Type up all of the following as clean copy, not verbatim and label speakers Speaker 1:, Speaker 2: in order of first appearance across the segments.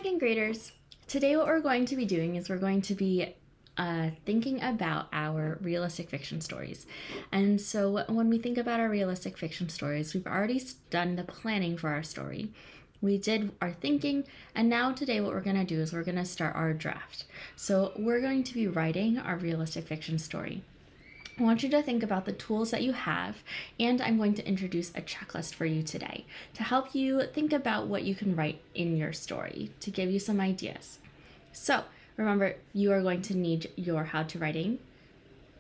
Speaker 1: Second graders, today what we're going to be doing is we're going to be thinking about our realistic fiction stories. And so when we think about our realistic fiction stories, we've already done the planning for our story. We did our thinking, and now today what we're going to do is we're going to start our draft. So we're going to be writing our realistic fiction story. I want you to think about the tools that you have, and I'm going to introduce a checklist for you today to help you think about what you can write in your story, to give you some ideas. So remember, you are going to need your How to Writing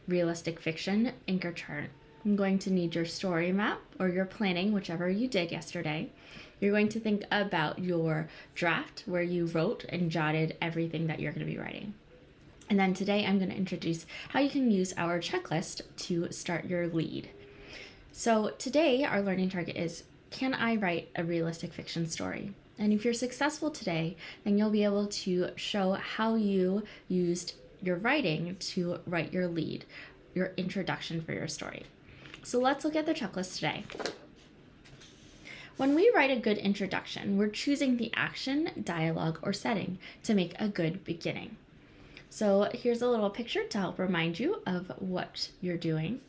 Speaker 1: Realistic Fiction anchor chart. I'm going to need your story map or your planning, whichever you did yesterday. You're going to think about your draft where you wrote and jotted everything that you're going to be writing. And then today I'm going to introduce how you can use our checklist to start your lead. So today our learning target is, can I write a realistic fiction story? And if you're successful today, then you'll be able to show how you used your writing to write your lead, your introduction for your story. So let's look at the checklist today. When we write a good introduction, we're choosing the action, dialogue, or setting to make a good beginning. So here's a little picture to help remind you of what you're doing.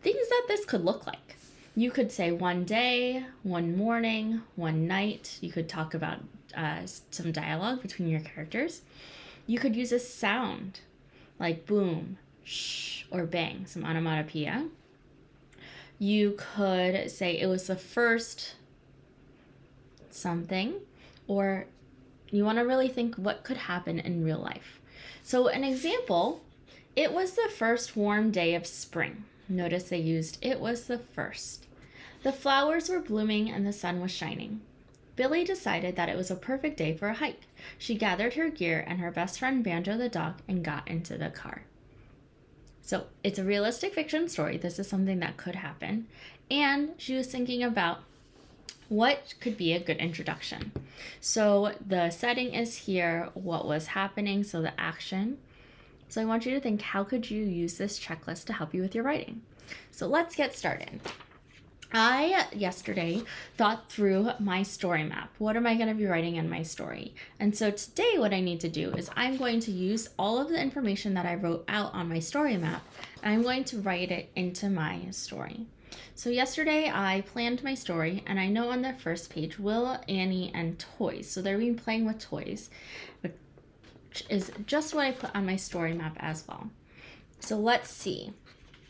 Speaker 1: Things that this could look like. You could say one day, one morning, one night. You could talk about some dialogue between your characters. You could use a sound like boom, shh, or bang, some onomatopoeia. You could say it was the first something, or you want to really think what could happen in real life. So an example, it was the first warm day of spring. Notice they used it was the first. The flowers were blooming and the sun was shining. Billy decided that it was a perfect day for a hike. She gathered her gear and her best friend Banjo the dog and got into the car. So it's a realistic fiction story. This is something that could happen. And she was thinking about what could be a good introduction. So the setting is here, what was happening, so the action. So I want you to think, how could you use this checklist to help you with your writing? So let's get started. I yesterday thought through my story map. What am I going to be writing in my story? And so today what I need to do is I'm going to use all of the information that I wrote out on my story map, and I'm going to write it into my story. So yesterday I planned my story, and I know on the first page, Will, Annie, and toys. So they're being playing with toys, which is just what I put on my story map as well. So let's see.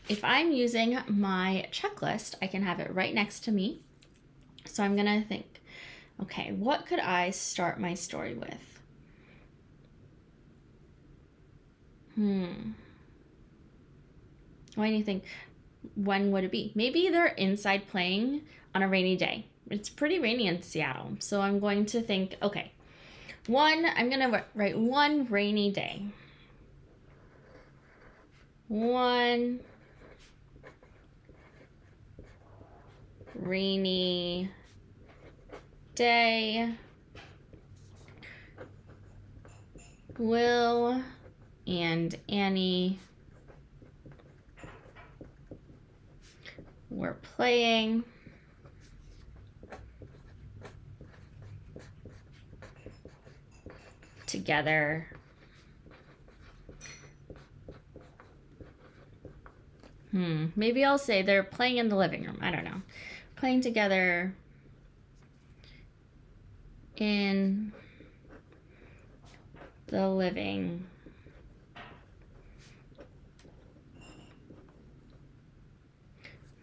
Speaker 1: If I'm using my checklist, I can have it right next to me. So I'm gonna think, okay, what could I start my story with? Why do you think? When would it be? Maybe they're inside playing on a rainy day. It's pretty rainy in Seattle. So I'm going to think, okay, I'm going to write one rainy day. One rainy day. Will and Annie were playing together maybe I'll say they're playing in the living room. I don't know. Playing together in the living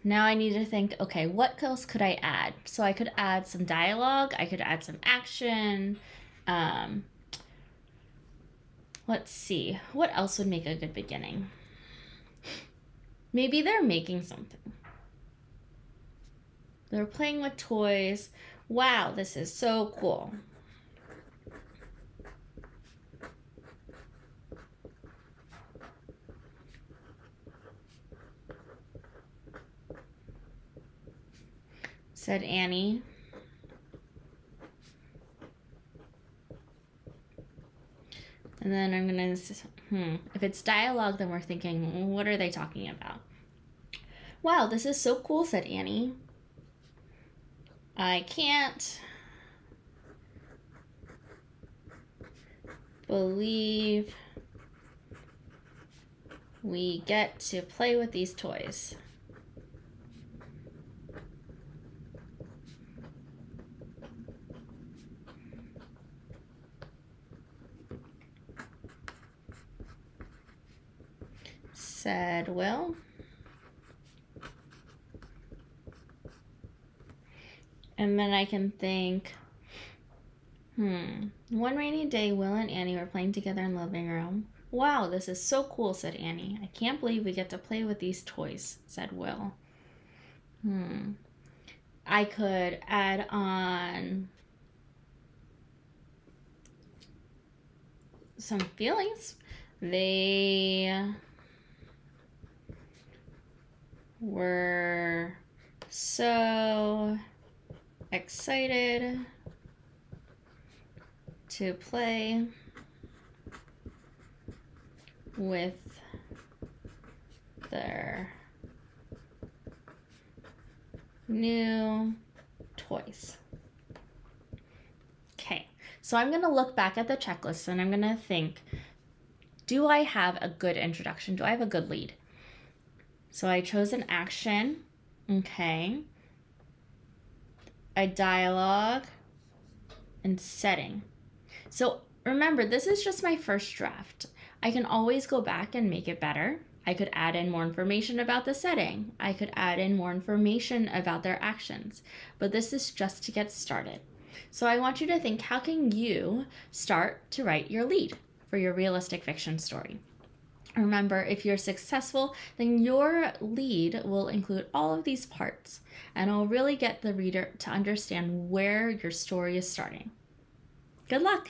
Speaker 1: Now I need to think, okay, what else could I add? So I could add some dialogue, I could add some action. Let's see, what else would make a good beginning? Maybe they're making something. They're playing with toys. Wow, this is so cool. Said Annie. And then I'm gonna, if it's dialogue, then we're thinking, what are they talking about? Wow, this is so cool, said Annie. I can't believe we get to play with these toys. Said Will. And then I can think, one rainy day, Will and Annie were playing together in the living room. Wow, this is so cool, said Annie. I can't believe we get to play with these toys, said Will. I could add on some feelings. They were so excited to play with their new toys. Okay, so I'm going to look back at the checklist and I'm going to think, do I have a good introduction? Do I have a good lead? So I chose an action, okay, a dialogue, and setting. So remember, this is just my first draft. I can always go back and make it better. I could add in more information about the setting. I could add in more information about their actions, but this is just to get started. So I want you to think, how can you start to write your lead for your realistic fiction story? Remember, if you're successful, then your lead will include all of these parts, and it'll really get the reader to understand where your story is starting. Good luck!